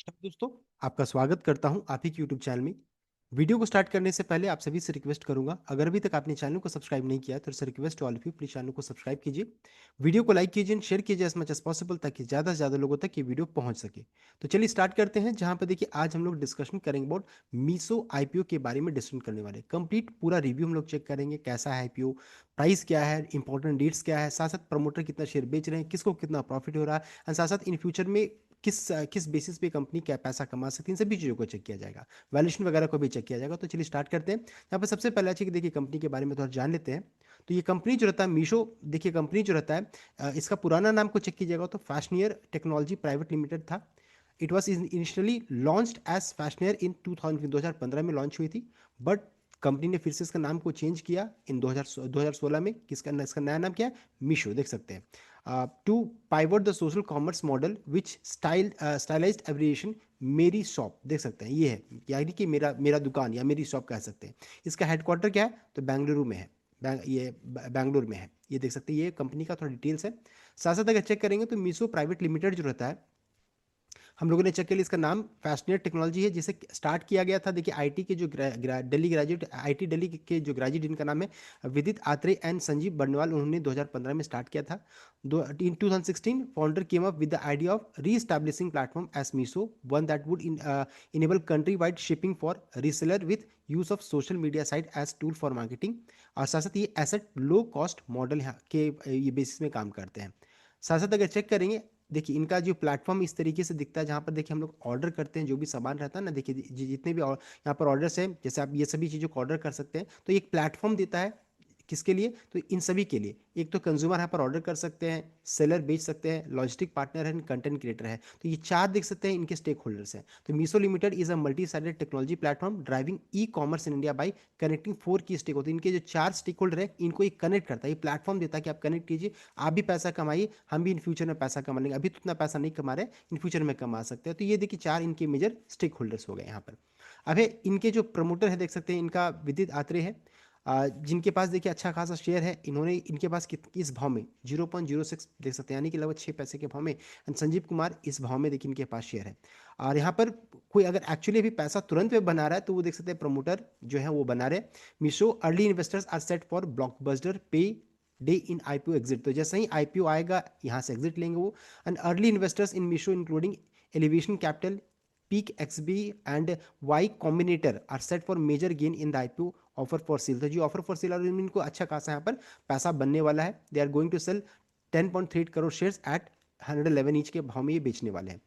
नमस्कार दोस्तों, आपका स्वागत करता हूं आप ही के YouTube चैनल में। वीडियो को स्टार्ट करने से पहले आप सभी से रिक्वेस्ट करूंगा, अगर अभी तक आपने चैनल को सब्सक्राइब नहीं किया तो request to all of you, please channel को सब्सक्राइब कीजिए। वीडियो को लाइक कीजिए, शेयर कीजिए एज मच एज पॉसिबल, ताकि ज़्यादा से ज़्यादा लोगों तक ये वीडियो पहुंच सके। तो चलिए स्टार्ट करते हैं, जहां पर देखिए आज हम लोग डिस्कशन करेंगे अबाउट मीसो आईपीओ के बारे में डिस्कशन करने वाले। कंप्लीट पूरा रिव्यू हम लोग चेक करेंगे, कैसा है आईपीओ, प्राइस क्या है, इंपॉर्टेंट डेट्स क्या है, साथ साथ प्रमोटर कितना शेयर बेच रहे हैं, किसको कितना प्रॉफिट हो रहा है, एंड साथ साथ इन फ्यूचर में किस किस बेसिस पे कंपनी क्या पैसा कमा सकती है, इन सभी चीज़ों को चेक किया जाएगा। वैल्यूएशन वगैरह को भी चेक किया जाएगा। तो चलिए स्टार्ट करते हैं। यहाँ पर सबसे पहले अच्छी देखिए कंपनी के बारे में थोड़ा जान लेते हैं। तो ये कंपनी जो रहता है मीशो, देखिए कंपनी जो रहता है इसका पुराना नाम को चेक कीजिएगा तो फैशनियर टेक्नोलॉजी प्राइवेट लिमिटेड था। It was initially launched as Fashnear in 2015 में लॉन्च हुई थी, बट कंपनी ने फिर से इसका नाम को चेंज किया इन 2016 में। इसका नया नाम क्या है? मीशो, देख सकते हैं। To pivot the social commerce model which stylized abbreviation Meri shop, देख सकते हैं ये है, यानी कि मेरा मेरा दुकान या मेरी शॉप कह सकते हैं। इसका हेडक्वार्टर क्या है? तो बेंगलुरु में है। बैंगलोर में है, ये देख सकते हैं। ये कंपनी का थोड़ा डिटेल्स है। साथ साथ अगर चेक करेंगे तो मीशो प्राइवेट लिमिटेड जो रहता है, हम लोगों ने चेक किया, इसका नाम फैशनेट टेक्नोलॉजी है, जिसे स्टार्ट किया गया था। देखिए आईटी के जो दिल्ली ग्रेजुएट, आईटी दिल्ली के जो ग्रेजुएट, इनका नाम है विदित आत्रे एंड संजीव बर्नवाल, उन्होंने 2015 में स्टार्ट किया था। In 2016 founder came up with the idea of reestablishing platform as Meesho, one that would enable country wide shipping for reseller with use of social media site as tool for marketing. और साथ साथ ये asset low cost model के ये basis में काम करते हैं। साथ साथ अगर चेक करेंगे, देखिए इनका जो प्लेटफॉर्म इस तरीके से दिखता है, जहाँ पर देखिए हम लोग ऑर्डर करते हैं जो भी सामान रहता है ना, देखिए जितने भी यहाँ पर ऑर्डर्स हैं, जैसे आप ये सभी चीज़ों को ऑर्डर कर सकते हैं, तो एक प्लेटफॉर्म देता है। किसके लिए? तो इन सभी के लिए। एक तो कंज्यूमर यहाँ पर ऑर्डर कर सकते हैं, सेलर बेच सकते हैं, लॉजिस्टिक पार्टनर है, कंटेंट क्रिएटर है। तो ये चार देख सकते हैं इनके स्टेक होल्डर्स हैं। तो Meesho limited is a multi sided technology platform driving ecommerce in India by connecting four key stake होते हैं। इनके जो चार स्टेक होल्डर है, इनको एक कनेक्ट करता है, ये प्लेटफॉर्म देता है कि आप कनेक्ट कीजिए, आप भी पैसा कमाइए, हम भी इन फ्यूचर में पैसा कमा लेंगे। अभी तो उतना पैसा नहीं कमा रहे, इन फ्यूचर में कमा सकते हैं। तो ये देखिए चार इनके मेजर स्टेक होल्डर्स हो गए यहाँ पर। अब है इनके जो प्रमोटर है, देख सकते हैं इनका विदित आत्रे है, जिनके पास देखिए अच्छा खासा शेयर है। इन्होंने इनके पास किस भाव में? 0.06 देख सकते हैं, यानी कि लगभग 6 पैसे के भाव में। एंड संजीव कुमार इस भाव में देखिए इनके पास शेयर है। और यहाँ पर कोई अगर एक्चुअली अभी पैसा तुरंत में बना रहा है, तो वो देख सकते हैं प्रमोटर जो है वो बना रहे। Meesho early investors are set for blockbuster payday in IPO exit. तो जैसे ही आईपीओ आएगा, यहाँ से एग्जिट लेंगे वो। And early investors in Meesho including elevation capital, peak XV and Y combinator are set for major gain in the IPO offer for sale. तो जो offer for cell और इनको अच्छा खासा यहाँ पर पैसा बनने वाला है। They are going to sell 10.3 crore shares at 111 each के भाव में ये बेचने वाले हैं।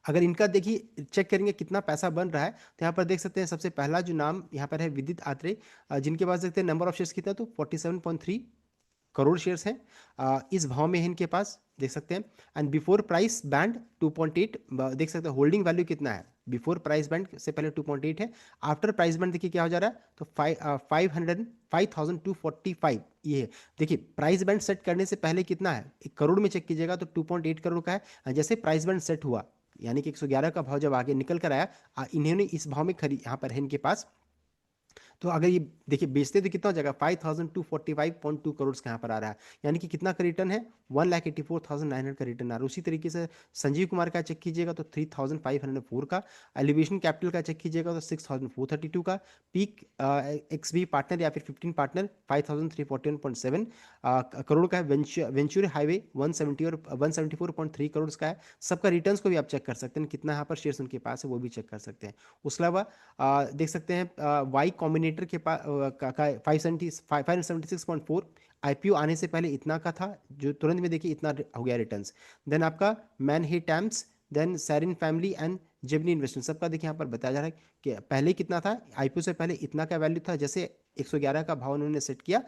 अगर इनका देखिए चेक करेंगे कितना पैसा बन रहा है, तो यहाँ पर देख सकते हैं सबसे पहला जो नाम यहाँ पर है विदित आत्रे, जिनके पास देखते हैं नंबर ऑफ शेयर्स कितना, तो 47.3 करोड़ शेयर्स हैं। इस भाव में है इनके पास, देख सकते हैं। एंड बिफोर प्राइस बैंड 2.8, देख सकते हैं होल्डिंग वैल्यू कितना है। बिफोर प्राइस बैंड से पहले 2.8 है, आफ्टर प्राइस बैंड देखिए क्या हो जा रहा है, तो 5,245 ये है। देखिए प्राइस बैंड सेट करने से पहले कितना है, 1 करोड़ में चेक कीजिएगा तो 2.8 करोड़ का है। जैसे प्राइस बैंड सेट हुआ, यानी कि 111 का भाव जब आगे निकल कर आया, इन्होंने इस भाव में खरीद, यहाँ पर है इनके पास। तो अगर ये देखिए बेचते तो कितना हो जाएगा, 5,245.2 करोड़ का यहाँ पर आ रहा है, यानी कि कितना का रिटर्न है, 1,84,900 का रिटर्न आ रहा है। उसी तरीके से संजीव कुमार का चेक कीजिएगा तो 3,504 का, एलिवेशन कैपिटल का चेक कीजिएगा तो 6,432 का, पीक एक्सबी पार्टनर या फिर 15 पार्टनर 5,341.7 करोड़ का है, वेंचुर हाईवे 170 और 174.3 करोड़ का है। सबका रिटर्न्स को भी आप चेक कर सकते हैं, कितना यहाँ पर शेयर्स उनके पास है वो भी चेक कर सकते हैं। उसके अलावा देख सकते हैं वाई कॉम्बिनेटर के पास का 576.4, आईपीओ आने से पहले इतना का था, जो तुरंत में देखिए इतना हो गया रिटर्न्स। देन आपका मैन ही टैम्स, देन सैरिन फैमिली एंड जेबनी इन्वेस्टमेंट, सबका देखिए यहाँ पर बताया जा रहा है कि पहले कितना था, आईपीओ से पहले इतना का वैल्यू था। जैसे 111 का भाव उन्होंने सेट किया,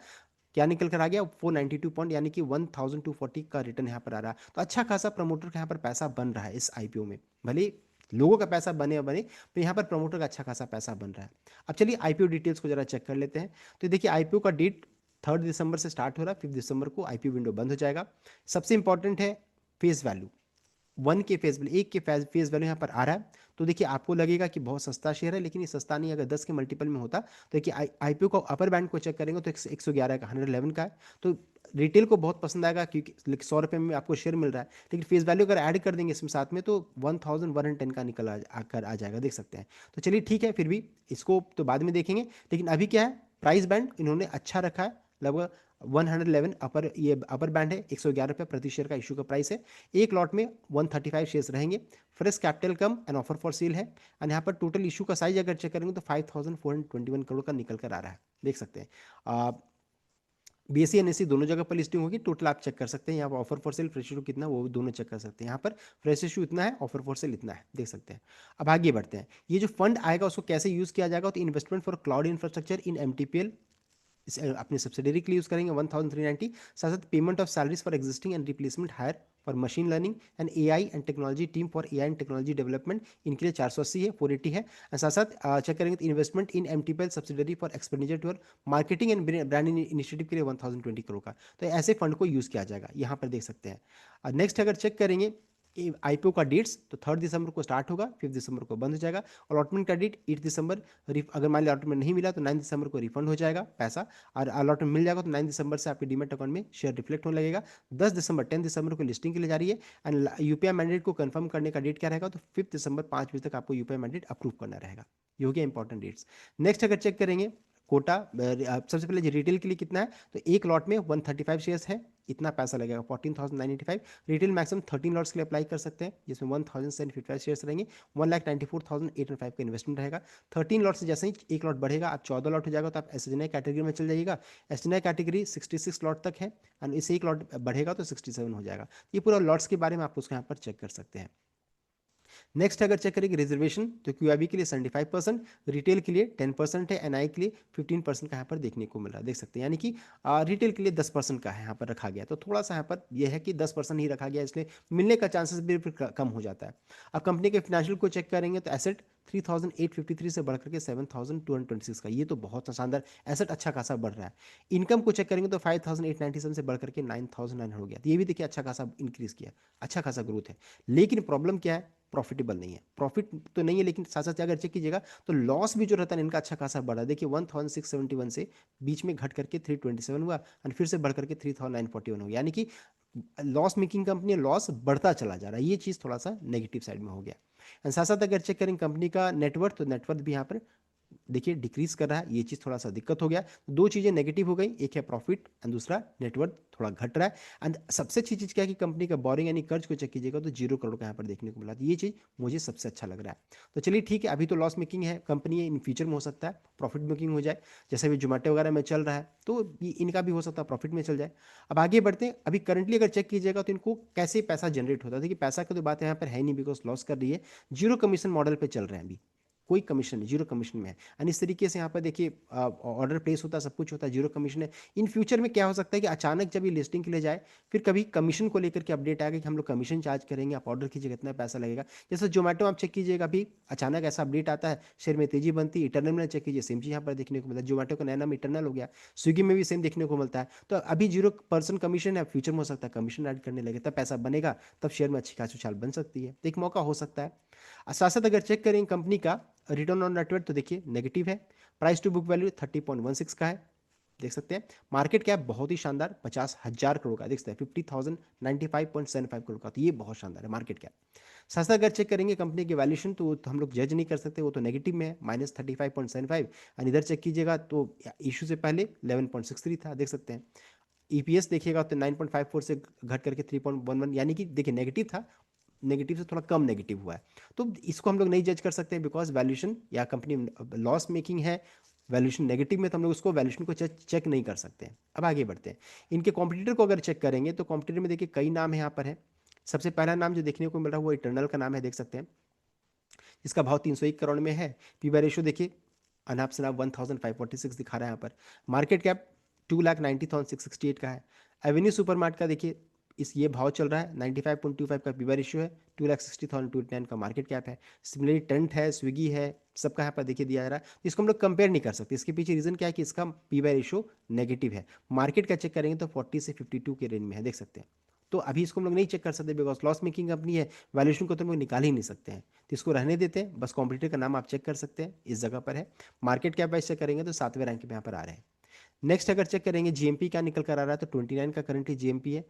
क्या निकल कर आ गया, 492 पॉइंट, यानी कि 1,240 का रिटर्न यहाँ पर आ रहा है। तो अच्छा खासा प्रमोटर का यहाँ पर पैसा बन रहा है इस आईपीओ में। भले लोगों का पैसा बने या बने, पर यहाँ पर प्रमोटर का अच्छा खासा पैसा बन रहा है। अब चलिए आईपीओ डिटेल्स को जरा चेक कर लेते हैं। तो देखिए आईपीओ का डेट 3 दिसंबर से स्टार्ट हो रहा है, 5 दिसंबर को आईपीओ विंडो बंद हो जाएगा। सबसे इंपॉर्टेंट है फेस वैल्यू, वन के फेस वैल्यू, एक के फेस वैल्यू यहाँ पर आ रहा है। तो देखिए आपको लगेगा कि बहुत सस्ता शेयर है, लेकिन ये सस्ता नहीं। अगर 10 के मल्टीपल में होता, तो देखिए आईपीओ को अपर बैंड को चेक करेंगे तो 111 का, 111 का है। तो रिटेल को बहुत पसंद आएगा क्योंकि 100 रुपये में आपको शेयर मिल रहा है, लेकिन फेस वैल्यू अगर ऐड कर देंगे इसमें साथ में तो 1110 का निकल आकर आ जाएगा, देख सकते हैं। तो चलिए ठीक है, फिर भी इसको तो बाद में देखेंगे, लेकिन अभी क्या है, प्राइस बैंड इन्होंने अच्छा रखा है, लगभग 111 अपर, ये अपर बैंड है, 111 रुपये प्रति शेयर का इशू का प्राइस है। एक लॉट में 135 शेयर्स रहेंगे। Fresh capital come and offer for cell है, एंड यहाँ पर टोटल इशू का साइज अगर चेक करेंगे तो 5421 करोड़ का निकल कर आ रहा है, देख सकते हैं। बीएससी एनएससी दोनों जगह पर लिस्टिंग होगी, टोटल आप चेक कर सकते हैं। यहाँ पर offer for cell fresh issue कितना वो दोनों चेक कर सकते हैं। यहाँ पर फ्रेश इशू इतना है, ऑफर फॉर सेल इतना है, देख सकते हैं। अब आगे बढ़ते हैं, ये जो फंड आएगा उसको कैसे यूज किया जाएगा, तो investment for cloud infrastructure in MTPL अपने सब्सिडरी के लिए यूज करेंगे 1390। साथ साथ payment of salaries for existing and replacement hire for machine learning and AI and technology team for AI and technology development, इनके लिए 480 है, 480 है। साथ साथ चेक करेंगे तो investment in MTPL subsidiary for expenditure to marketing and brand initiative के लिए 1020 करोड़ का, तो ऐसे फंड को यूज किया जाएगा, यहाँ पर देख सकते हैं। नेक्स्ट अगर चेक करेंगे आईपीओ का डेट्स, तो 3 दिसंबर को स्टार्ट होगा, 5 दिसंबर को बंद हो जाएगा। अलॉटमेंट का डेट 8 दिसंबर, अगर मान लिया अलॉटमेंट नहीं मिला तो 9 दिसंबर को रिफंड हो जाएगा पैसा, और अलॉटमेंट मिल जाएगा तो 9 दिसंबर से आपके डीमेट अकाउंट में शेयर रिफ्लेक्ट होने लगेगा। 10 दिसंबर 10 दिसंबर को लिस्टिंग के लिए जा रही है, एंड यूपीआई मैंडेट को कंफर्म करने का डेट क्या रहेगा, तो 5 दिसंबर 5 बजे तक आपको यूपीआई मैंडेट अप्रूव करना रहेगा। ये हो गया इंपॉर्टेंट डेट्स। नेक्स्ट अगर चेक करेंगे कोटा, सबसे पहले रिटेल के लिए कितना है, तो एक लॉट में 135 शेयर्स है, इतना पैसा लगेगा 14,995। रिटेल मैक्सिमम 13 लॉट्स के लिए अप्लाई कर सकते हैं, जिसमें 1,755 शेयर्स रहेंगे, 1,94,805 का इन्वेस्टमेंट रहेगा। 13 लॉट से जैसे ही एक लॉट बढ़ेगा, आप 14 लॉट हो जाएगा तो आप एसएनआई कैटेगरी में चल जाइएगा। एसएनआई कैटेगरी 66 लॉट तक है, एंड इससे एक लॉट बढ़ेगा तो 67 हो जाएगा। ये पूरा लॉट्स के बारे में आप उसको यहाँ पर चेक कर सकते हैं। नेक्स्ट अगर चेक करेंगे रिजर्वेशन, तो क्यूआईबी के लिए 75%, रिटेल के लिए 10% है, एनआई के लिए 15% का यहाँ पर देखने को मिल रहा है, देख सकते हैं। यानी कि रिटेल के लिए 10% का है यहाँ पर रखा गया, तो थोड़ा सा यहाँ पर यह है कि 10% ही रखा गया, इसलिए मिलने का चांसेस भी फिर कम हो जाता है। अब कंपनी के फाइनेंशियल को चेक करेंगे तो एसेट 3,853 से बढ़कर के 7,226 का, ये तो बहुत शानदार एसेट अच्छा खासा बढ़ रहा है। इनकम को चेक करेंगे तो 5,897 से बढ़कर के 9,900 हो गया, तो ये भी देखिए अच्छा खासा इंक्रीज किया, अच्छा खासा ग्रोथ है। लेकिन प्रॉब्लम क्या है, प्रॉफिटेबल नहीं है, प्रॉफिट तो नहीं है, लेकिन साथ साथ अगर चेक कीजिएगा तो लॉस भी जो रहता है इनका अच्छा खासा बढ़ा, देखिए 1,671 से बीच में घट करके 327 हुआ, और फिर से बढ़ करके 3,941 हो गया, यानी कि लॉस मेकिंग कंपनी, लॉस बढ़ता चला जा रहा है, ये चीज़ थोड़ा सा नेगेटिव साइड में हो गया। एंड साथ साथ अगर चेक करें कंपनी का नेटवर्थ, तो नेटवर्थ भी यहाँ पर देखिए डिक्रीज कर रहा है, ये चीज़ थोड़ा सा दिक्कत हो गया। दो चीज़ें नेगेटिव हो गई, एक है प्रॉफिट एंड दूसरा नेटवर्थ थोड़ा घट रहा है। एंड सबसे अच्छी चीज़ क्या है कि कंपनी का बोरिंग यानी कर्ज को चेक कीजिएगा तो 0 करोड़ का यहाँ पर देखने को मिला, तो ये चीज़ मुझे सबसे अच्छा लग रहा है। तो चलिए ठीक है, अभी तो लॉस मेकिंग है कंपनी है, इन फ्यूचर में हो सकता है प्रॉफिट मेकिंग हो जाए, जैसे अभी जोमेटो वगैरह में चल रहा है, तो इनका भी हो सकता है प्रॉफिट में चल जाए। अब आगे बढ़ते हैं, अभी करंटली अगर चेक कीजिएगा तो इनको कैसे पैसा जनरेट होता है, देखिए पैसा की तो बात यहाँ पर है नहीं, बिकॉज लॉस कर रही है, जीरो कमीशन मॉडल पर चल रहे हैं अभी, कोई कमीशन नहीं, जीरो कमीशन में है। एंड इस तरीके से यहाँ पर देखिए ऑर्डर प्लेस होता है, सब कुछ होता है, जीरो कमीशन है। इन फ्यूचर में क्या हो सकता है कि अचानक जब ये लिस्टिंग के लिए जाए, फिर कभी कमीशन को लेकर के अपडेट आएगा कि हम लोग कमीशन चार्ज करेंगे, आप ऑर्डर कीजिएगा इतना पैसा लगेगा। जैसे जोमेटो आप चेक कीजिएगा, अभी अचानक ऐसा अपडेट आता है, शेयर में तेजी बनती है। इटरनल में चेक कीजिए, सेम चीज़ यहाँ पर देखने को मिलता है, जोमेटो का नया नाम इटरनल हो गया, स्विगी में भी सेम देखने को मिलता है। तो अभी 0% कमीशन है, फ्यूचर में हो सकता है कमीशन ऐड करने लगे, तब पैसा बनेगा, तब शेयर में अच्छी खासी उछाल बन सकती है, तो एक मौका हो सकता है। साथ साथ अगर चेक करें कंपनी का रिटर्न ऑन नेटवर्थ, तो देखिए नेगेटिव है। प्राइस टू बुक वैल्यू 30.16 का है, देख सकते हैं। मार्केट कैप बहुत ही शानदार 50,000 करोड़ का, देख सकते हैं 50,095.75 करोड़ का, तो ये बहुत शानदार है मार्केट कैप। साथ साथ अगर चेक करेंगे कंपनी की वैल्यूएशन, तो हम लोग जज नहीं कर सकते, वो तो नेगेटिव में है -35.75। और इधर चेक कीजिएगा तो इशू से पहले 11.63 था, देख सकते हैं। ईपीएस देखिएगा तो 9.54 से घट करके 3.11, यानी कि देखिए नेगेटिव था, नेगेटिव से थोड़ा कम नेगेटिव हुआ है। तो इसको हम लोग नहीं जज कर सकते, बिकॉज वैल्यूएशन या कंपनी लॉस मेकिंग है, वैल्यूएशन नेगेटिव में, तो हम लोग उसको वैल्यूएशन को चेक नहीं कर सकते हैं। अब आगे बढ़ते हैं, इनके कॉम्पिटिटर को अगर चेक करेंगे तो कॉम्पिटिटर में देखिए कई नाम है यहाँ पर है। सबसे पहला नाम जो देखने को मिल रहा है वो इटर्नल का नाम है, देख सकते हैं, जिसका भाव 301 करोड़ में है। पी बाय रेशो देखिए अनाप शनाप 1546 दिखा रहा है यहाँ पर। मार्केट कैप 2,90,668 का है। एवेन्यू सुपरमार्ट का देखिए इस ये भाव चल रहा है, 95.25 का पी बाय रेशियो है, 2,60,289 का मार्केट कैप है। सिमिलरली टेंट है, स्विगी है, सबका यहाँ पर देखिए दिया जा रहा है। तो इसको हम लोग कंपेयर नहीं कर सकते, इसके पीछे रीजन क्या है कि इसका पी बाय रेशियो नेगेटिव है। मार्केट का चेक करेंगे तो 40 से 52 के रेंज में है, देख सकते हैं। तो अभी इसको हम लोग नहीं चेक कर सकते, बिकॉज लॉस मेकिंग कंपनी है, वैल्यूएशन को तो हम लोग निकाल ही नहीं सकते हैं, तो इसको रहने देते हैं। बस कॉम्पिटिटर का नाम आप चेक कर सकते हैं, इस जगह पर है। मार्केट कैप वाइज चेक करेंगे तो 7वें रैंक पे यहाँ पर आ रहे हैं। नेक्स्ट अगर चेक करेंगे जीएमपी क्या निकल कर आ रहा है, तो 29 का करंटली जीएमपी है।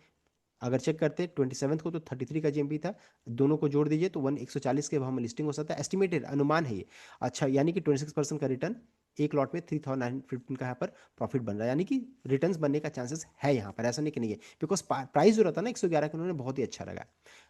अगर चेक करते हैं 27 को तो 33 का जीएमपी था, दोनों को जोड़ दीजिए तो 140 के भाव में लिस्टिंग हो सकता है। एस्टिमेटेड अनुमान है ये। अच्छा, यानी कि 26% का रिटर्न एक लॉट में 3915 का यहाँ पर प्रॉफिट बन रहा है, यानी कि रिटर्न्स बनने का चांसेस है यहाँ पर, ऐसा नहीं कि नहीं है, बिकॉज प्राइस जो रहता है ना 111 का, उन्होंने बहुत ही अच्छा लगा।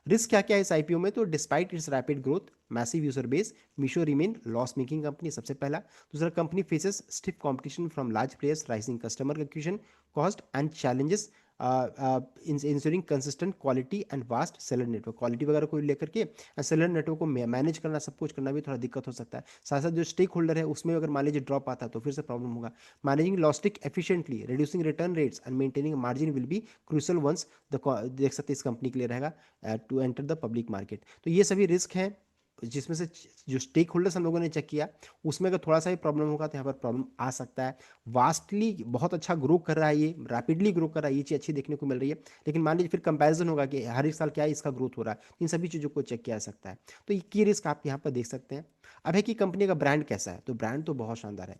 रिस्क क्या क्या है इस आईपीओ में, तो despite it's rapid growth, massive user base, Meesho remain loss making company सबसे पहला। दूसरा, company faces stiff competition from large players, rising customer acquisition cost and challenges ensuring consistent quality and vast seller network, quality वगैरह को लेकर के seller network को manage करना, सब कुछ करना भी थोड़ा दिक्कत हो सकता है। साथ साथ जो स्टेक होल्डर है उसमें अगर मान लीजिए ड्रॉप आता है तो फिर से प्रॉब्लम होगा। Managing logistic efficiently, reducing return rates and maintaining margin will be crucial once the, देख सकते हैं इस कंपनी के लिए रहेगा to enter the public market. तो ये सभी रिस्क हैं, जिसमें से जो स्टेक होल्डर्स हम लोगों ने चेक किया उसमें अगर थोड़ा सा भी प्रॉब्लम होगा तो यहाँ पर प्रॉब्लम आ सकता है। वास्टली बहुत अच्छा ग्रो कर रहा है, ये रैपिडली ग्रो कर रहा है, ये चीज़ अच्छी देखने को मिल रही है। लेकिन मान लीजिए फिर कंपैरिजन होगा कि हर एक साल क्या है इसका ग्रोथ हो रहा है, इन सभी चीज़ों को चेक किया जा सकता है। तो ये की रिस्क आप यहाँ पर देख सकते हैं। अब है कि कंपनी का ब्रांड कैसा है, तो ब्रांड तो बहुत शानदार है।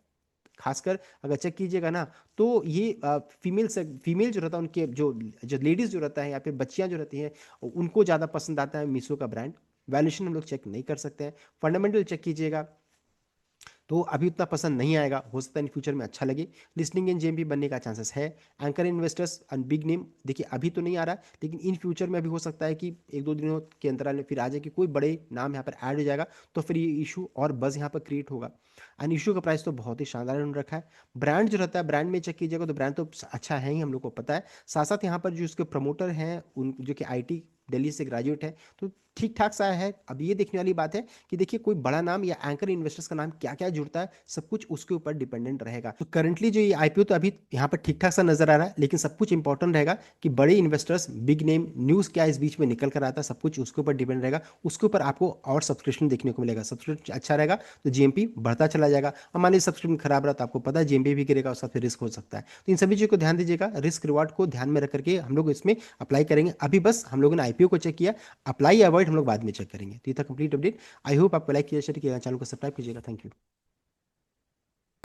खासकर अगर चेक कीजिएगा ना तो ये फीमेल से फीमेल जो रहता है उनके जो जो लेडीज जो रहता है या फिर बच्चियां जो रहती हैं उनको ज़्यादा पसंद आता है मीशो का ब्रांड। वैल्यूएशन हम लोग चेक नहीं कर सकते हैं। फंडामेंटल चेक कीजिएगा तो अभी उतना पसंद नहीं आएगा, हो सकता है इन फ्यूचर में अच्छा लगे। लिस्टिंग इन जेएमपी बनने का चांसेस है। Anchor investors and big name, देखिए अभी तो नहीं आ रहा लेकिन इन फ्यूचर में अभी हो सकता है कि एक दो दिनों के अंतराल में फिर आ जाए कि कोई बड़े नाम यहाँ पर ऐड हो जाएगा, तो फिर ये इशू और बज यहाँ पर क्रिएट होगा। एंड इशू का प्राइस तो बहुत ही शानदार उन्होंने रखा है। ब्रांड जो रहता है, ब्रांड में चेक कीजिएगा तो ब्रांड तो अच्छा है ही, हम लोग को पता है। साथ साथ यहाँ पर जो उसके प्रमोटर हैं उन जो कि आईटी दिल्ली से ग्रेजुएट है, तो ठीक ठाक सा है। अब ये देखने वाली बात है कि देखिए कोई बड़ा नाम या एंकर इन्वेस्टर्स का नाम क्या क्या जुड़ता है, सब कुछ उसके ऊपर डिपेंडेंट रहेगा। तो करंटली जो ये आईपीओ तो अभी यहाँ पर ठीक ठाक सा नजर आ रहा है, लेकिन सब कुछ इंपॉर्टेंट रहेगा कि बड़े इन्वेस्टर्स, बिग नेम, न्यूज़ क्या इस बीच में निकल कर आता है, सब कुछ उसके ऊपर डिपेंड रहेगा। उसके ऊपर आपको और सब्सक्रिप्शन देखने को मिलेगा। सब्सक्रिप्शन अच्छा रहेगा तो जीएमपी बढ़ता चला जाएगा, और मान लीजिए सब्सक्रिप्शन खराब रहा तो आपको पता है जीएमपी भी गिरेगा, उसका फिर रिस्क हो सकता है। तो इन सभी चीज़ों को ध्यान दीजिएगा, रिस्क रिवार्ड को ध्यान में रख करके हम लोग इसमें अप्लाई करेंगे। अभी बस हम लोगों ने आईपीओ को चेक किया, अप्लाई अवॉइड हम लोग बाद में चेक करेंगे। तो ये था कंप्लीट अपडेट। आई होप आपको लाइक किया, शेयर किया, चैनल को सब्सक्राइब कीजिएगा। Thank you.